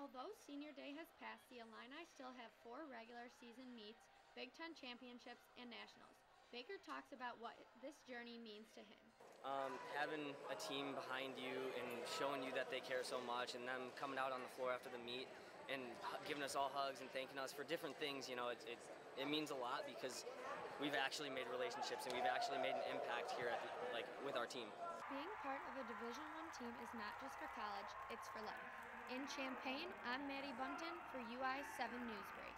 Although senior day has passed, the Illini still have 4 regular season meets, Big Ten championships, and nationals. Baker talks about what this journey means to him. Having a team behind you and showing you that they care so much, and them coming out on the floor after the meet and giving us all hugs and thanking us for different things, you know, it means a lot because we've actually made relationships and we've actually made an impact here at with our team. Being part of a Division I team is not just for college, it's for life. In Champaign, I'm Maddie Bunton for UI7 Newsbreak.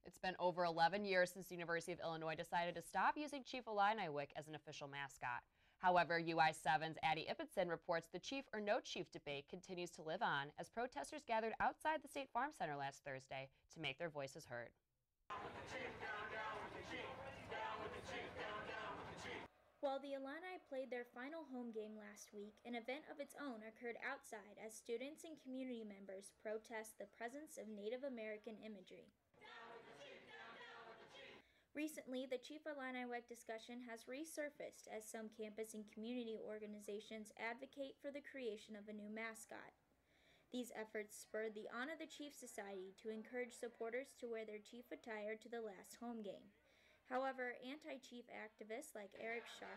It's been over 11 years since the University of Illinois decided to stop using Chief Illini Wick as an official mascot. However, UI7's Addie Ibbotson reports the chief or no chief debate continues to live on as protesters gathered outside the State Farm Center last Thursday to make their voices heard. While the Illini played their final home game last week, an event of its own occurred outside as students and community members protest the presence of Native American imagery. Recently, the Chief Illini Wick discussion has resurfaced as some campus and community organizations advocate for the creation of a new mascot. These efforts spurred the Honor the Chief Society to encourage supporters to wear their chief attire to the last home game. However, anti-chief activists like Eric Shaw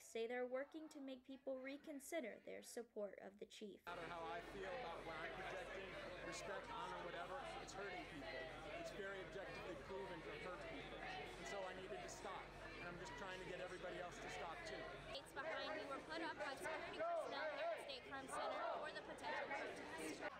say they're working to make people reconsider their support of the chief. No matter how I feel about when I'm projecting respect, honor, whatever, it's hurting people. It's very objectively proven to hurt people. And so I needed to stop. And I'm just trying to get everybody else to stop too. Gates behind me were put up by security personnel at the State Farm Center for the potential protest.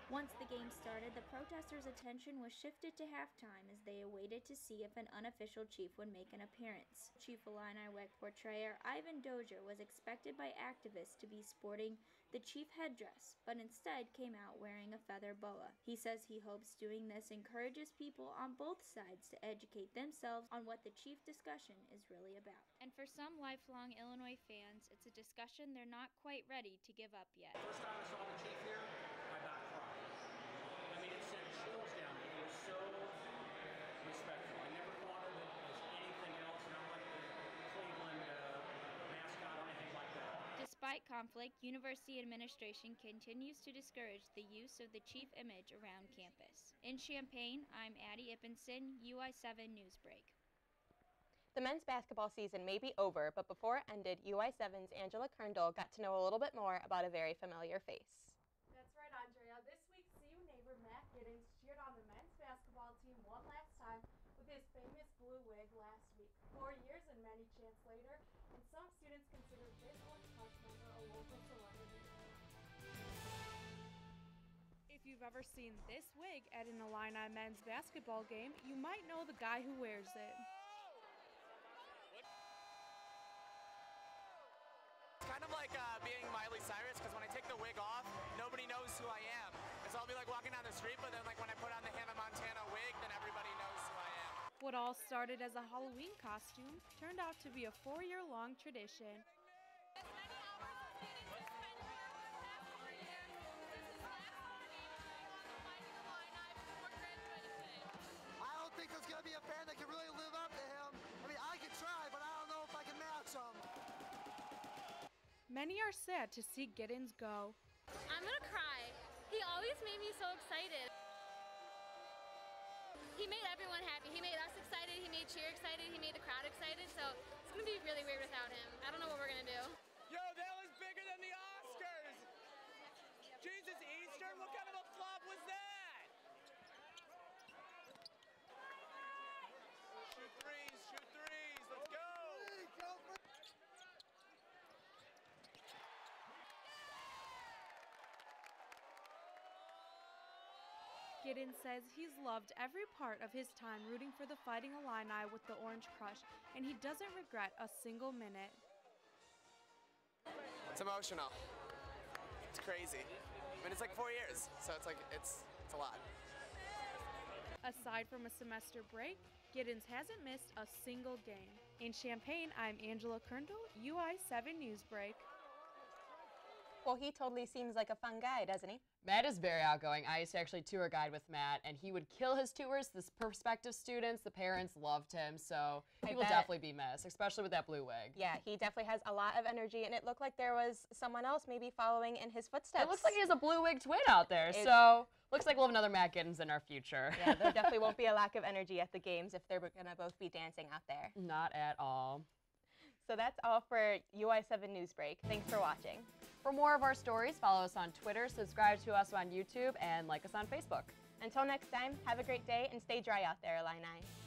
Once the game started, the protesters' attention was shifted to halftime as they awaited to see if an unofficial chief would make an appearance. Chief Illini Wick portrayer Ivan Dozier was expected by activists to be sporting the chief headdress, but instead came out wearing a feather boa. He says he hopes doing this encourages people on both sides to educate themselves on what the chief discussion is really about. And for some lifelong Illinois fans, it's a discussion they're not quite ready to give up yet. First time I saw the chief here, I about cried. I mean, it sent chills down me. It was so respectful. I never thought of it as anything else, not like the Cleveland mascot or anything like that. Despite conflict, university administration continues to discourage the use of the chief image around campus. In Champaign, I'm Addie Ibbotson, UI7 Newsbreak. The men's basketball season may be over, but before it ended, UI7's Angela Kerndl got to know a little bit more about a very familiar face. That's right, Andrea. This week, CU neighbor Matt Giddens cheered on the men's basketball team one last time with his famous blue wig last week. 4 years and many chants later, and some students consider this orange touch member a local celebrity. If you've ever seen this wig at an Illini men's basketball game, you might know the guy who wears it. Kind of like being Miley Cyrus, because when I take the wig off, nobody knows who I am. And so I'll be like walking down the street, but then like when I put on the Hannah Montana wig, then everybody knows who I am. What all started as a Halloween costume turned out to be a 4-year-long tradition. I don't think there's going to be a fan that can really live up to him. I mean, I can try, but I don't know if I can match him. Many are sad to see Giddens go. I'm gonna cry. He always made me so excited. He made everyone happy. He made us excited, he made cheer excited, he made the crowd excited, so it's gonna be really weird without him. I don't know what we're gonna do. Yo, that was bigger than the Oscars! Jesus, Easter, what kind of a flop was that? Shoot threes, let's go! Giddens says he's loved every part of his time rooting for the Fighting Illini with the Orange Crush, and he doesn't regret a single minute. It's emotional. It's crazy. I mean, it's like 4 years, so it's like, it's a lot. Aside from a semester break, Giddens hasn't missed a single game. In Champaign, I'm Angela Kerndl, UI7 Newsbreak. Well, he totally seems like a fun guy, doesn't he? Matt is very outgoing. I used to actually tour guide with Matt, and he would kill his tours. The prospective students, the parents loved him, so he will definitely be missed, especially with that blue wig. Yeah, he definitely has a lot of energy, and it looked like there was someone else maybe following in his footsteps. It looks like he has a blue wig twin out there, so looks like we'll have another Matt Giddens in our future. Yeah, there definitely won't be a lack of energy at the games if they're going to both be dancing out there. Not at all. So that's all for UI7 Newsbreak. Thanks for watching. For more of our stories, follow us on Twitter, subscribe to us on YouTube, and like us on Facebook. Until next time, have a great day and stay dry out there, Illini.